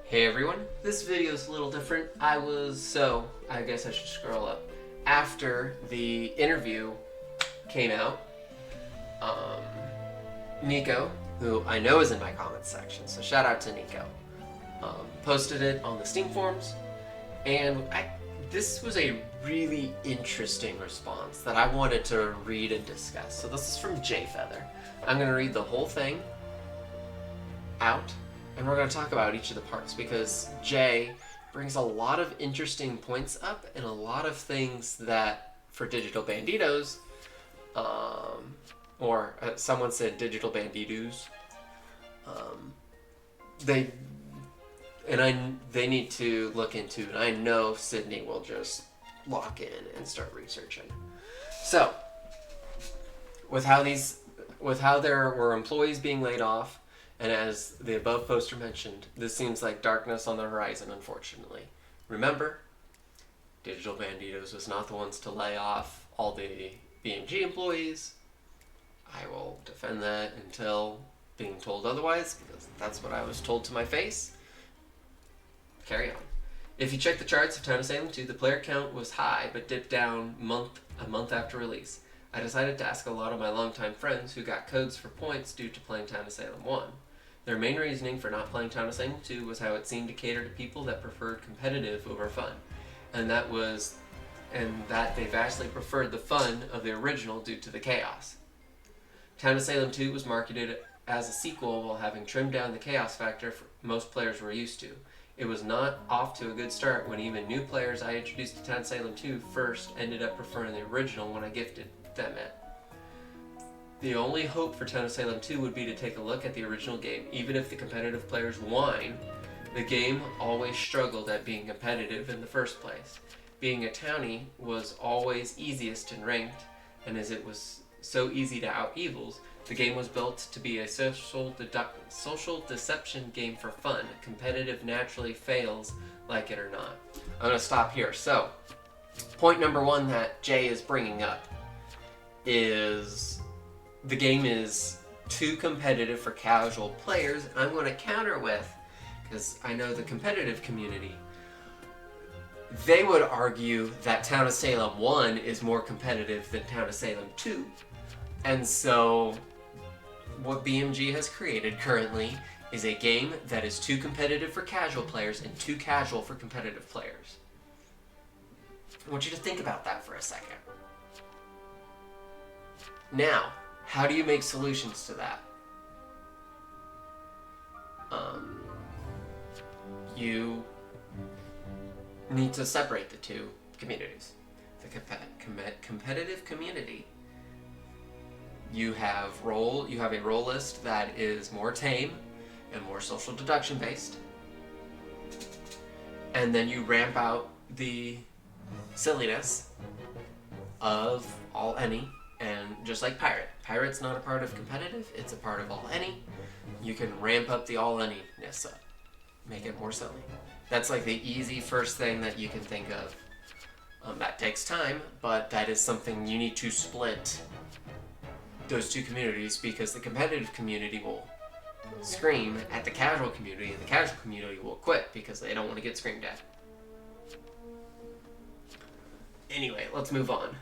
Hey everyone, this video is a little different. I guess I should scroll up. After the interview came out, Nico, who I know is in my comments section, so shout out to Nico, posted it on the Steam forums, and this was a really interesting response that I wanted to read and discuss. So this is from JFeather. I'm going to read the whole thing out, and we're going to talk about each of the parts because Jay brings a lot of interesting points up and a lot of things that for Digital Banditos, someone said Digital Banditos, they need to look into, and I know Sydney will just lock in and start researching. So, with how there were employees being laid off, and as the above poster mentioned, this seems like darkness on the horizon, unfortunately. Remember, Digital Banditos was not the ones to lay off all the BMG employees. I will defend that until being told otherwise, because that's what I was told to my face. Carry on. If you check the charts of Town of Salem 2, the player count was high, but dipped down a month after release. I decided to ask a lot of my longtime friends who got codes for points due to playing Town of Salem 1. Their main reasoning for not playing Town of Salem 2 was how it seemed to cater to people that preferred competitive over fun, and that they vastly preferred the fun of the original due to the chaos. Town of Salem 2 was marketed as a sequel while having trimmed down the chaos factor most players were used to. It was not off to a good start when even new players I introduced to Town of Salem 2 first ended up preferring the original when I gifted them it. The only hope for Town of Salem 2 would be to take a look at the original game. Even if the competitive players whine, the game always struggled at being competitive in the first place. Being a townie was always easiest in ranked, and as it was so easy to out evils, the game was built to be a social deception game for fun. Competitive naturally fails, like it or not. I'm going to stop here. So, point number one that Jay is bringing up is the game is too competitive for casual players. I'm going to counter with, because I know the competitive community, they would argue that Town of Salem 1 is more competitive than Town of Salem 2. And so, what BMG has created currently is a game that is too competitive for casual players and too casual for competitive players. I want you to think about that for a second. Now, how do you make solutions to that? You need to separate the two communities. The competitive community, you have a role list that is more tame and more social deduction based, and then you ramp out the silliness of all any. And just like Pirate's not a part of competitive, it's a part of all any. You can ramp up the all any-ness up, make it more silly. That's like the easy first thing that you can think of. That takes time, but that is something you need to split those two communities, because the competitive community will scream at the casual community, and the casual community will quit because they don't want to get screamed at. Anyway, let's move on.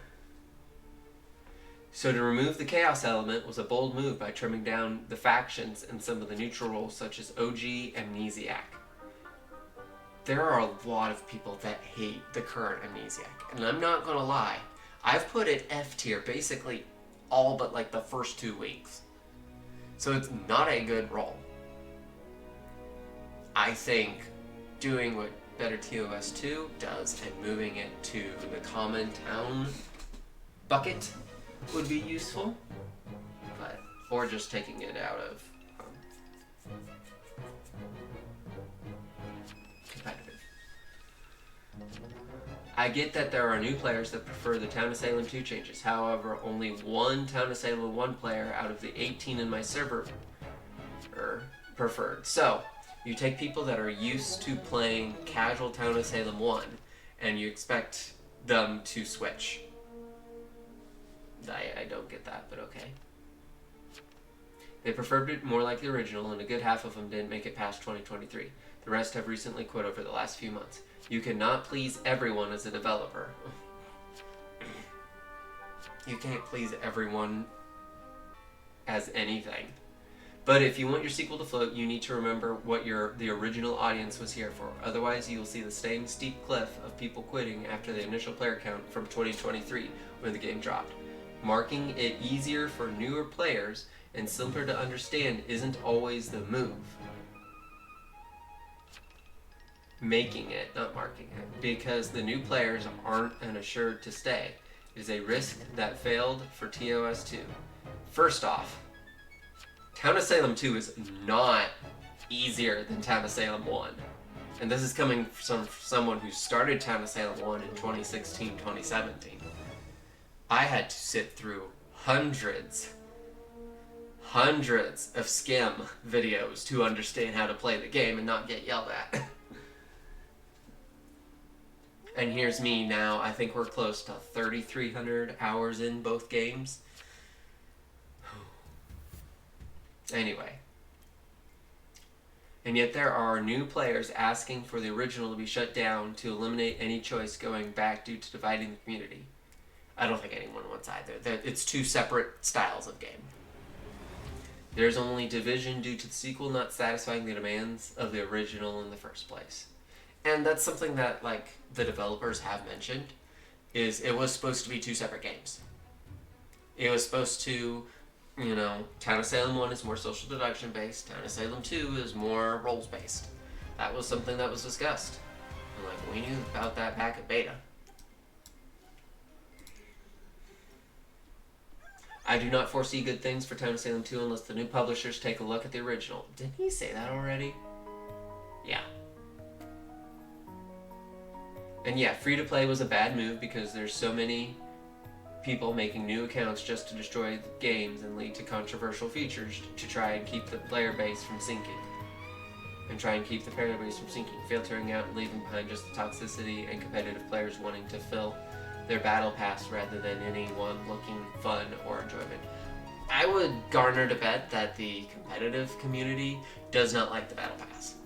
So to remove the chaos element was a bold move by trimming down the factions and some of the neutral roles such as OG Amnesiac. There are a lot of people that hate the current Amnesiac, and I'm not gonna lie, I've put it F tier basically all but like the first 2 weeks. So it's not a good role. I think doing what Better TOS 2 does and moving it to the common town bucket would be useful, or just taking it out of competitive. I get that there are new players that prefer the Town of Salem 2 changes. However, only one Town of Salem 1 player out of the 18 in my server preferred. So, you take people that are used to playing casual Town of Salem 1 and you expect them to switch. I don't get that, but okay. They preferred it more like the original, and a good half of them didn't make it past 2023. The rest have recently quit over the last few months. You cannot please everyone as a developer. You can't please everyone as anything. But if you want your sequel to float, you need to remember what the original audience was here for. Otherwise, you will see the same steep cliff of people quitting after the initial player count from 2023 when the game dropped. Marking it easier for newer players and simpler to understand isn't always the move. Making it, not marking it, because the new players aren't assured to stay. It is a risk that failed for TOS 2. First off, Town of Salem 2 is not easier than Town of Salem 1. And this is coming from someone who started Town of Salem 1 in 2016, 2017. I had to sit through hundreds of skim videos to understand how to play the game and not get yelled at. And here's me now, I think we're close to 3,300 hours in both games. Anyway. And yet there are new players asking for the original to be shut down to eliminate any choice going back due to dividing the community. I don't think anyone wants either. It's two separate styles of game. There's only division due to the sequel not satisfying the demands of the original in the first place. And that's something that, like, the developers have mentioned, is it was supposed to be two separate games. It was supposed to, you know, Town of Salem 1 is more social deduction based, Town of Salem 2 is more roles based. That was something that was discussed. And, like, we knew about that back at beta. I do not foresee good things for Town of Salem 2 unless the new publishers take a look at the original. Didn't he say that already? Yeah. And yeah, free-to-play was a bad move because there's so many people making new accounts just to destroy the games and lead to controversial features to try and keep the player base from sinking. Filtering out and leaving behind just the toxicity and competitive players wanting to fill their battle pass rather than anyone looking fun or enjoyment. I would garner to bet that the competitive community does not like the battle pass.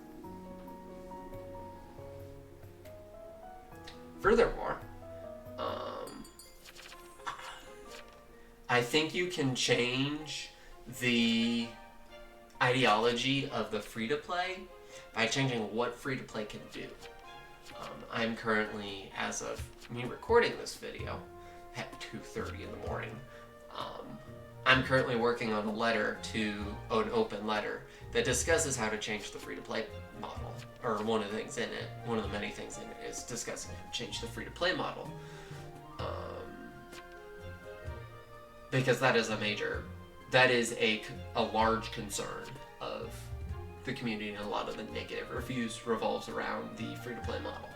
Furthermore, I think you can change the ideology of the free-to-play by changing what free-to-play can do. I'm currently, as of me recording this video, at 2:30 in the morning, I'm currently working on an open letter that discusses how to change the free-to-play model. Or one of the many things in it is discussing how to change the free-to-play model. Because that is a large concern of the community, and a lot of the negative reviews revolves around the free-to-play model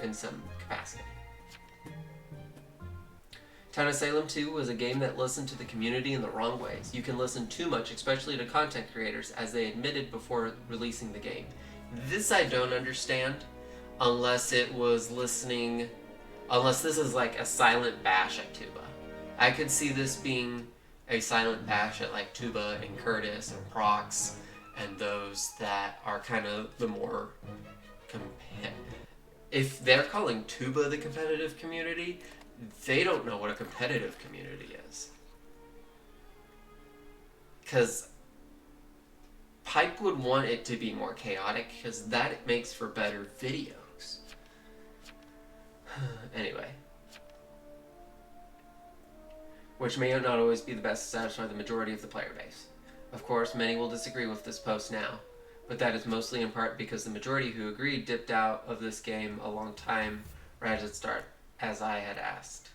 in some capacity. Town of Salem 2 was a game that listened to the community in the wrong ways. You can listen too much, especially to content creators, as they admitted before releasing the game. This I don't understand, unless this is like a silent bash at Tuba. I could see this being a silent bash at like Tuba and Curtis and Prox and those that are kind of the more if they're calling Tuba the competitive community, they don't know what a competitive community is. Because Pipe would want it to be more chaotic, because that makes for better videos. Anyway. Which may not always be the best to satisfy the majority of the player base. Of course, many will disagree with this post now, but that is mostly in part because the majority who agreed dipped out of this game a long time right at the start, as I had asked.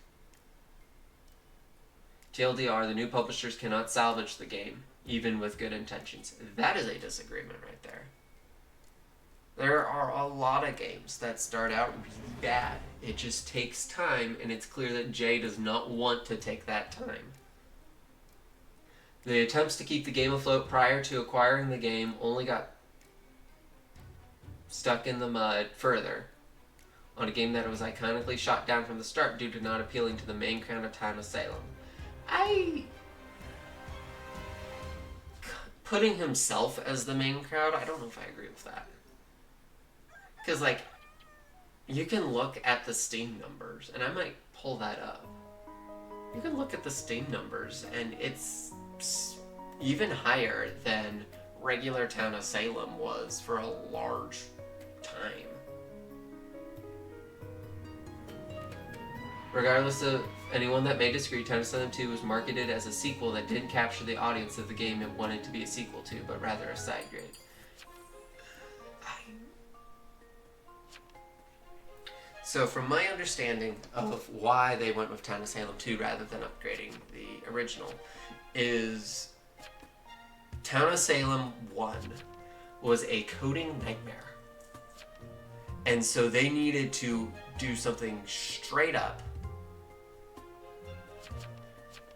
TLDR, the new publishers cannot salvage the game, even with good intentions. That is a disagreement right there. There are a lot of games that start out really bad. It just takes time, and it's clear that Jay does not want to take that time. The attempts to keep the game afloat prior to acquiring the game only got stuck in the mud further on a game that was iconically shot down from the start due to not appealing to the main crowd of Town of Salem. putting himself as the main crowd, I don't know if I agree with that. Because, like, you can look at the Steam numbers, and I might pull that up. You can look at the Steam numbers, and it's even higher than regular Town of Salem was for a large time. Regardless of anyone that may disagree, Town of Salem 2 was marketed as a sequel that didn't capture the audience of the game it wanted to be a sequel to, but rather a side grade. So from my understanding of why they went with Town of Salem 2 rather than upgrading the original is Town of Salem 1 was a coding nightmare. And so they needed to do something straight up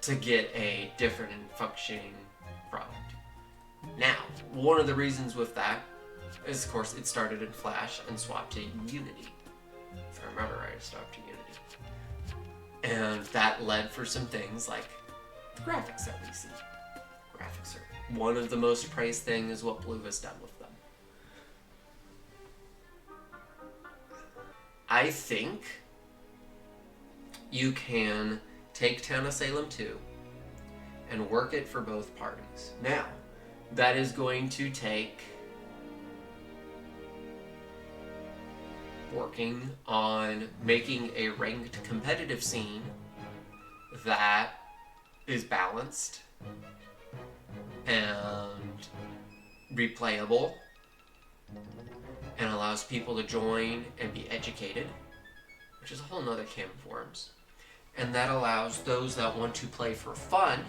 to get a different and functioning product. Now, one of the reasons with that is, of course, it started in Flash and swapped to Unity. If I remember right, it swapped to Unity. And that led for some things like the graphics that we see. Graphics are one of the most praised things what Blue has done with them. I think you can take Town of Salem 2 and work it for both parties. Now, that is going to take working on making a ranked competitive scene that is balanced and replayable and allows people to join and be educated, which is a whole nother can of worms. And that allows those that want to play for fun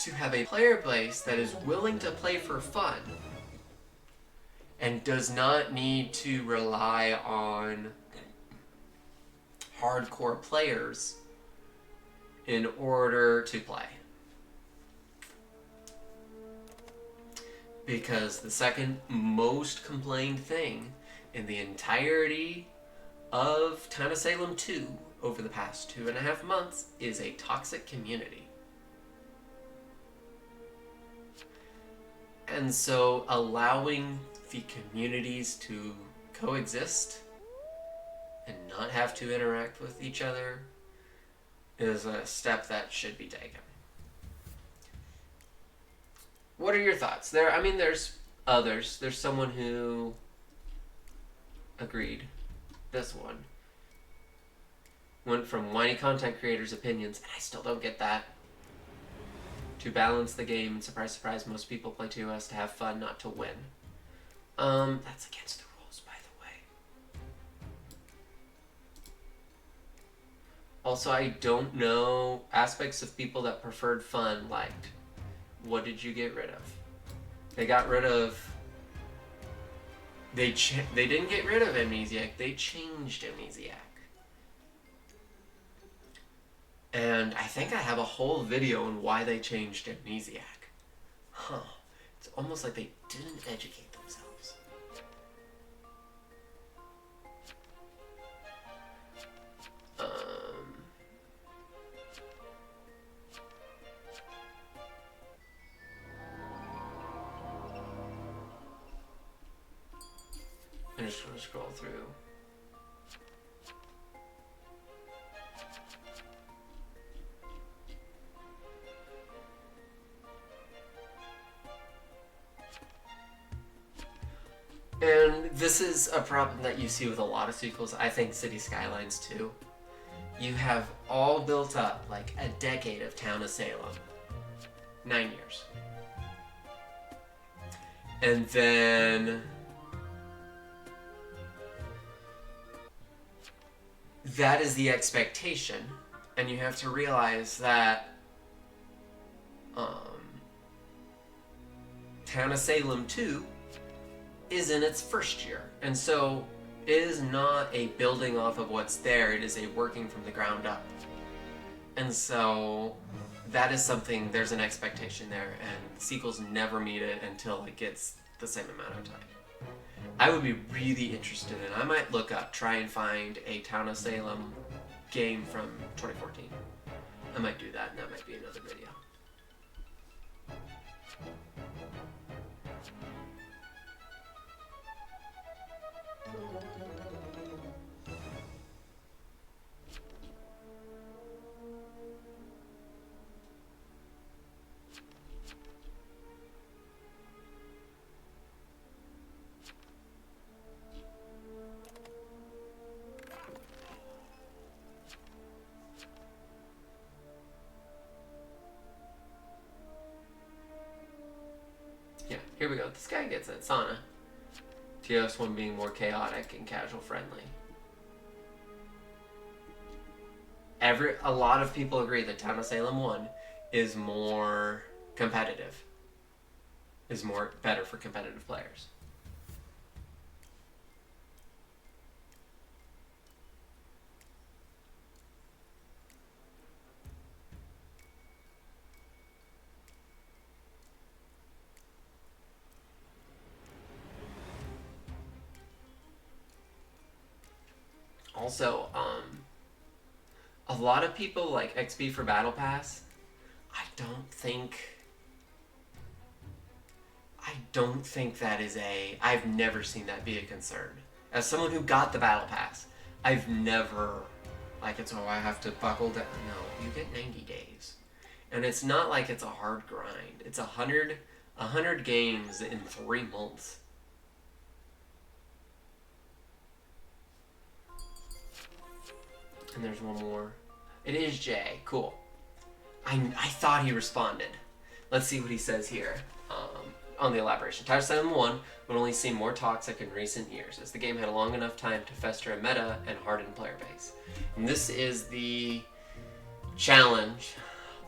to have a player base that is willing to play for fun and does not need to rely on hardcore players in order to play. Because the second most complained thing in the entirety of Town of Salem 2 over the past 2.5 months is a toxic community. And so allowing the communities to coexist and not have to interact with each other is a step that should be taken. What are your thoughts? There's others. There's someone who agreed. This one went from whiny content creators' opinions, and I still don't get that, to balance the game, and surprise, surprise, most people play TOS to have fun, not to win. That's against the rules, by the way. Also, I don't know aspects of people that preferred fun liked. What did you get rid of? They got rid of... They didn't get rid of Amnesiac, they changed Amnesiac. And I think I have a whole video on why they changed Amnesiac. Huh. It's almost like they didn't educate themselves. I'm just going to scroll through. And this is a problem that you see with a lot of sequels. I think City Skylines too. You have all built up like a decade of Town of Salem. 9 years. And then that is the expectation, and you have to realize that Town of Salem 2 is in its first year, and so it is not a building off of what's there, it is a working from the ground up. And so that is something, there's an expectation there, and sequels never meet it until it gets the same amount of time. I would be really interested in, I might look up, try and find a Town of Salem game from 2014. I might do that, and that might be another video. Here we go. This guy gets it. Sana. TOS 1 being more chaotic and casual friendly. A lot of people agree that Town of Salem 1 is more competitive. Is better for competitive players. Also, a lot of people like XP for Battle Pass. I don't think that is I've never seen that be a concern. As someone who got the Battle Pass, I've never, like, it's, oh, I have to buckle down. No, you get 90 days. And it's not like it's a hard grind. It's 100 games in 3 months. And there's one more. It is Jay. Cool. I thought he responded. Let's see what he says here on the elaboration. Tower 7-1 would only seem more toxic in recent years, as the game had a long enough time to fester a meta and harden player base. And this is the challenge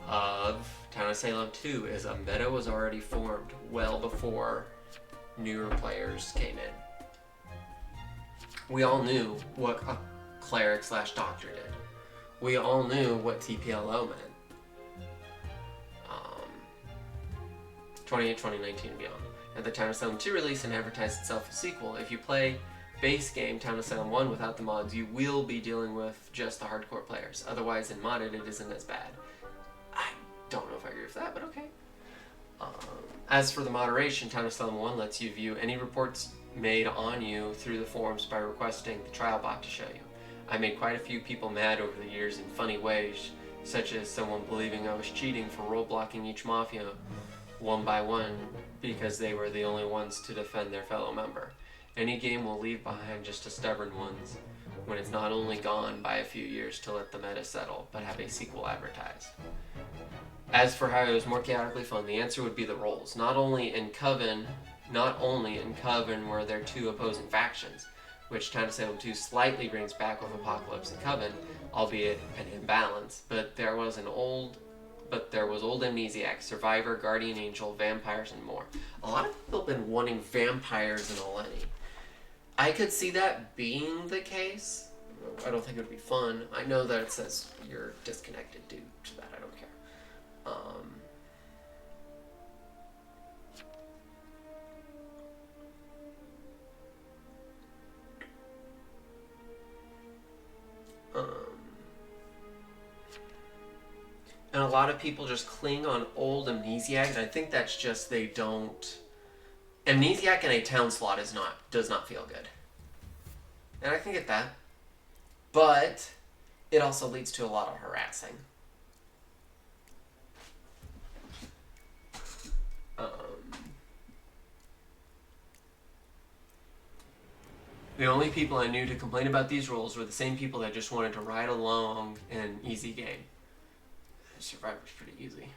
of Town of Salem 2, is a meta was already formed well before newer players came in. We all knew what a cleric / doctor did. We all knew what TPLO meant. 2019 and beyond. At the Town of Salem 2 release and advertised itself as sequel, if you play base game Town of Salem 1 without the mods, you will be dealing with just the hardcore players. Otherwise, in modded, it isn't as bad. I don't know if I agree with that, but okay. As for the moderation, Town of Salem 1 lets you view any reports made on you through the forums by requesting the trial bot to show you. I made quite a few people mad over the years in funny ways, such as someone believing I was cheating for role blocking each mafia one by one because they were the only ones to defend their fellow member. Any game will leave behind just the stubborn ones when it's not only gone by a few years to let the meta settle, but have a sequel advertised. As for how it was more chaotically fun, the answer would be the roles. Not only in Coven were there 2 opposing factions, which Town of Salem 2 slightly brings back with Apocalypse and Coven, albeit an imbalance, but there was old Amnesiac, Survivor, Guardian Angel, Vampires, and more. A lot of people have been wanting Vampires in Oleni. I could see that being the case. I don't think it would be fun. I know that it says you're disconnected due to that. I don't care. And a lot of people just cling on old Amnesiac, and I think that's just they don't... Amnesiac in a town slot does not feel good. And I can get that. But it also leads to a lot of harassing. The only people I knew to complain about these rules were the same people that just wanted to ride along in an easy game. Survivor's pretty easy.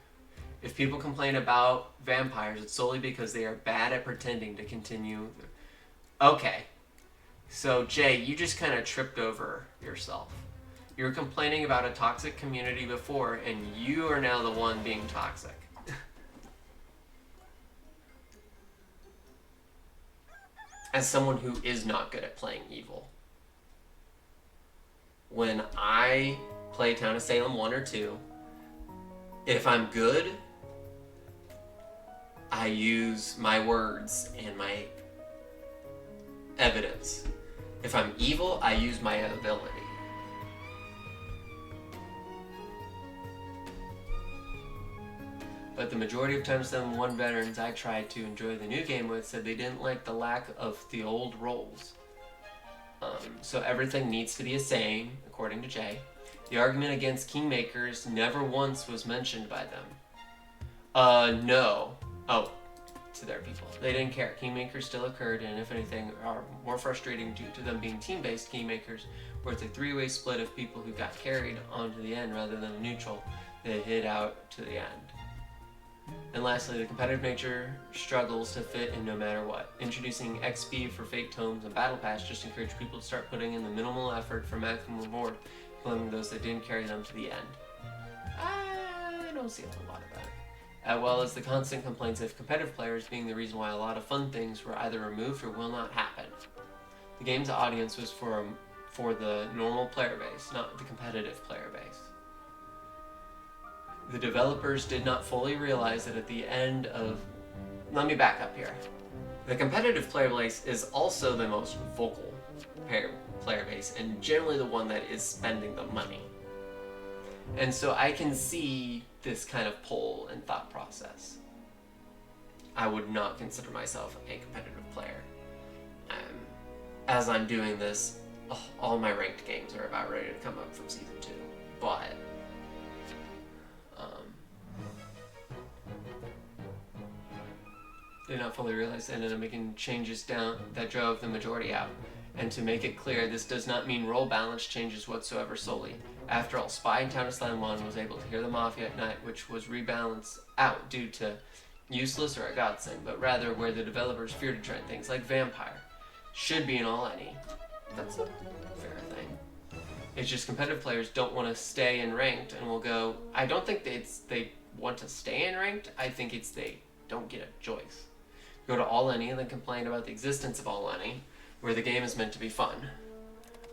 If people complain about vampires, it's solely because they are bad at pretending to continue. Okay. So, Jay, you just kind of tripped over yourself. You were complaining about a toxic community before, and you are now the one being toxic. As someone who is not good at playing evil. When I play Town of Salem 1 or 2, if I'm good, I use my words and my evidence. If I'm evil, I use my ability. But the majority of Town of Salem 1 veterans I tried to enjoy the new game with said they didn't like the lack of the old roles. So everything needs to be the same, according to Jay. The argument against Kingmakers never once was mentioned by them. No. Oh, to their people. They didn't care. Kingmakers still occurred, and if anything, are more frustrating due to them being team-based Kingmakers, where it's a 3-way split of people who got carried onto the end rather than a neutral that hid out to the end. And lastly, the competitive nature struggles to fit in no matter what. Introducing XP for fake tomes and battle pass just encourage people to start putting in the minimal effort for maximum reward, blaming those that didn't carry them to the end. I don't see a whole lot of that. As well as the constant complaints of competitive players being the reason why a lot of fun things were either removed or will not happen. The game's audience was for the normal player base, not the competitive player base. The developers did not fully realize that at the end of... Let me back up here. The competitive player base is also the most vocal player base, and generally the one that is spending the money. And so I can see this kind of pull and thought process. I would not consider myself a competitive player. As I'm doing this, all my ranked games are about ready to come up from Season 2. But... did not fully realize they ended up making changes down that drove the majority out. And to make it clear, this does not mean role balance changes whatsoever solely. After all, Spy in Town of Salem 1 was able to hear the Mafia at night, which was rebalanced out due to useless or a godsend, but rather where the developers fear to try things like Vampire. Should be in all any. That's a fair thing. It's just competitive players don't want to stay in ranked and will go, I don't think they want to stay in ranked, I think it's they don't get a choice. Go to all any and then complain about the existence of all any, where the game is meant to be fun.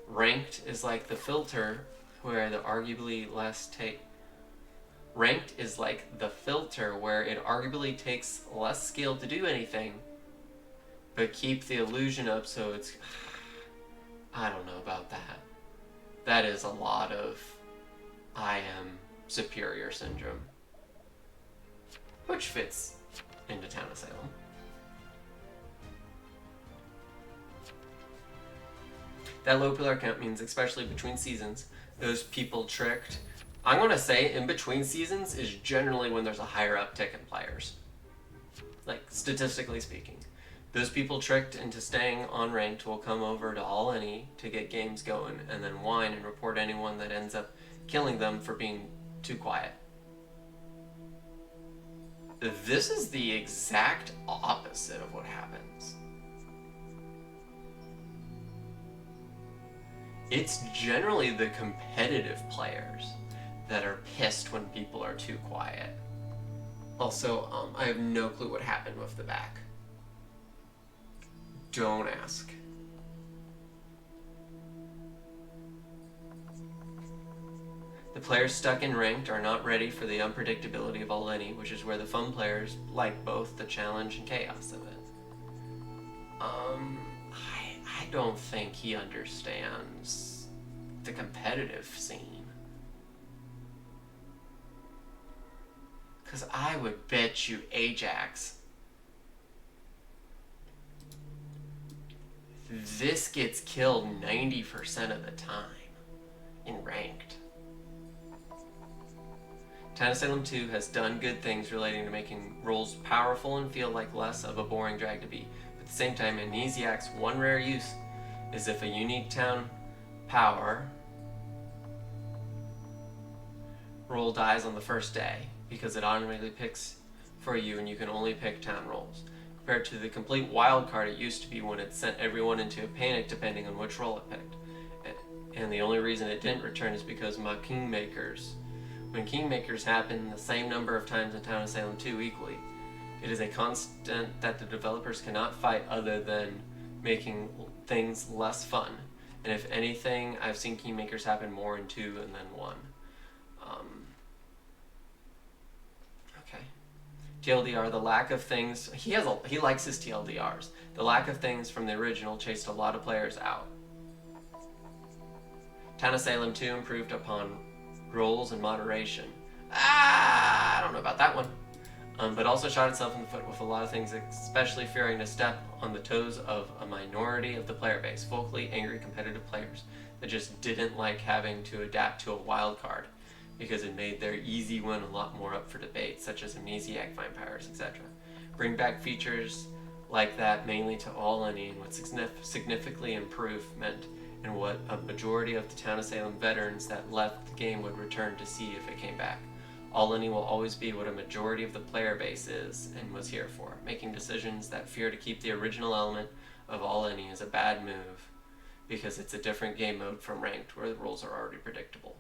Ranked is like the filter where it arguably takes less skill to do anything, but keep the illusion up so it's... I don't know about that. That is a lot of I am superior syndrome. Which fits into Town of Salem. That low player count means, especially between seasons, those people tricked. I'm going to say in between seasons is generally when there's a higher uptick in players. Like, statistically speaking. Those people tricked into staying on ranked will come over to all any to get games going and then whine and report anyone that ends up killing them for being too quiet. This is the exact opposite of what happens. It's generally the competitive players that are pissed when people are too quiet. Also, I have no clue what happened with the back. Don't ask. The players stuck in ranked are not ready for the unpredictability of all any, which is where the fun players like both the challenge and chaos of it. I don't think he understands the competitive scene. Because I would bet you Ajax, this gets killed 90% of the time in ranked. Town of Salem 2 has done good things relating to making roles powerful and feel like less of a boring drag to beat. But at the same time, Amnesiac's one rare use is if a unique town power roll dies on the first day, because it automatically picks for you and you can only pick town rolls. Compared to the complete wild card it used to be when it sent everyone into a panic depending on which roll it picked. And the only reason it didn't return is because my Kingmakers. When Kingmakers happen the same number of times in Town of Salem 2 equally, it is a constant that the developers cannot fight other than making things less fun. And if anything, I've seen Kingmakers happen more in 2 and then 1. Okay. TLDR, the lack of things... He likes his TLDRs. The lack of things from the original chased a lot of players out. Town of Salem 2 improved upon roles and moderation. I don't know about that one. But also shot itself in the foot with a lot of things, especially fearing to step on the toes of a minority of the player base, vocally angry competitive players that just didn't like having to adapt to a wild card because it made their easy win a lot more up for debate, such as Amnesiac, Vampires, etc. Bring back features like that mainly to all any and what significantly improvement and what a majority of the Town of Salem veterans that left the game would return to see if it came back. All Any will always be what a majority of the player base is and was here for. Making decisions that fear to keep the original element of All Any is a bad move because it's a different game mode from Ranked where the rules are already predictable.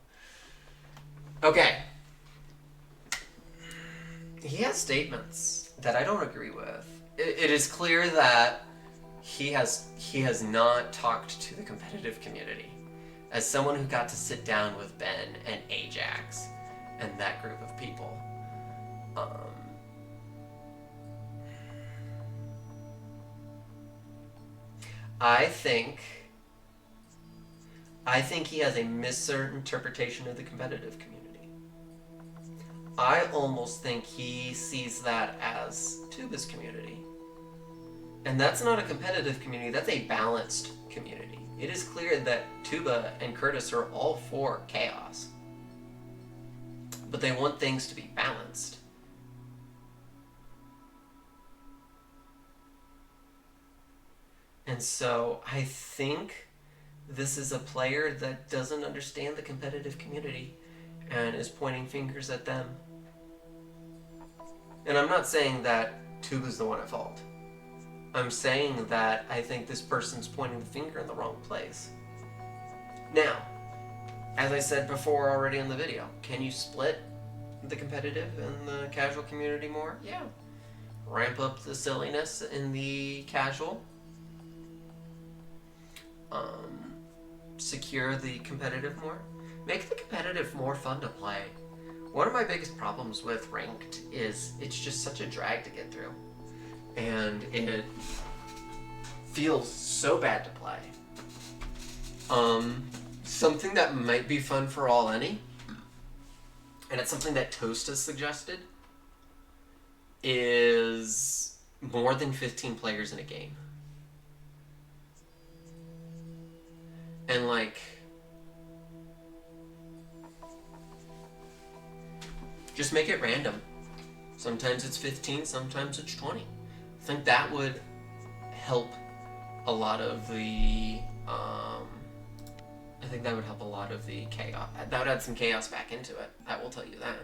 Okay. He has statements that I don't agree with. It is clear that he has not talked to the competitive community. As someone who got to sit down with Ben and Ajax and that group of people, I think he has a misinterpretation of the competitive community. I almost think he sees that as Tuba's community. And that's not a competitive community, that's a balanced community. It is clear that Tuba and Curtis are all for chaos. But they want things to be balanced. And so I think this is a player that doesn't understand the competitive community and is pointing fingers at them. And I'm not saying that Tuba's the one at fault. I'm saying that I think this person's pointing the finger in the wrong place. Now, as I said before already in the video, can you split the competitive and the casual community more? Yeah. Ramp up the silliness in the casual. Secure the competitive more. Make the competitive more fun to play. One of my biggest problems with Ranked is it's just such a drag to get through. And it feels so bad to play. Something that might be fun for All Any, and it's something that Toast has suggested, is more than 15 players in a game. And like, just make it random. Sometimes it's 15, sometimes it's 20. I think that would help a lot of the, chaos. That would add some chaos back into it. I will tell you that.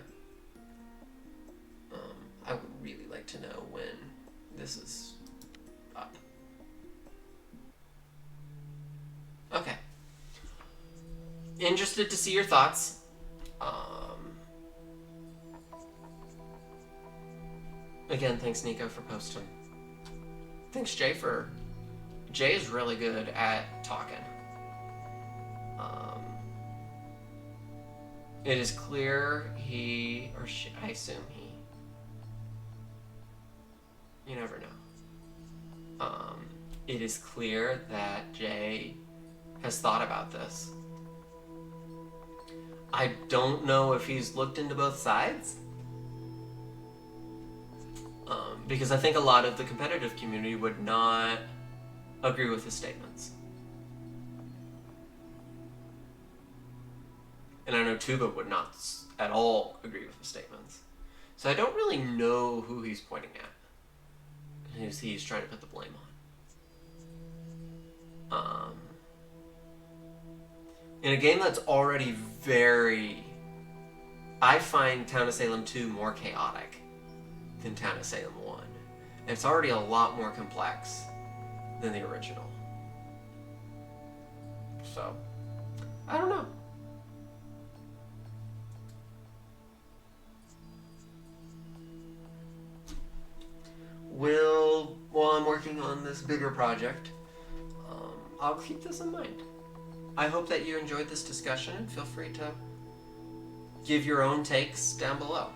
I would really like to know when this is up. Okay. Interested to see your thoughts. Again, thanks Nico for posting. Thanks Jay is really good at talking. It is clear he, or she, I assume he, you never know. It is clear that Jay has thought about this. I don't know if he's looked into both sides. Because I think a lot of the competitive community would not agree with his statements. And I know Tuba would not at all agree with his statements. So I don't really know who he's pointing at. Who he's trying to put the blame on. In a game that's already very... I find Town of Salem 2 more chaotic than Town of Salem 1. And it's already a lot more complex than the original. So, I don't know. While I'm working on this bigger project, I'll keep this in mind. I hope that you enjoyed this discussion and feel free to give your own takes down below.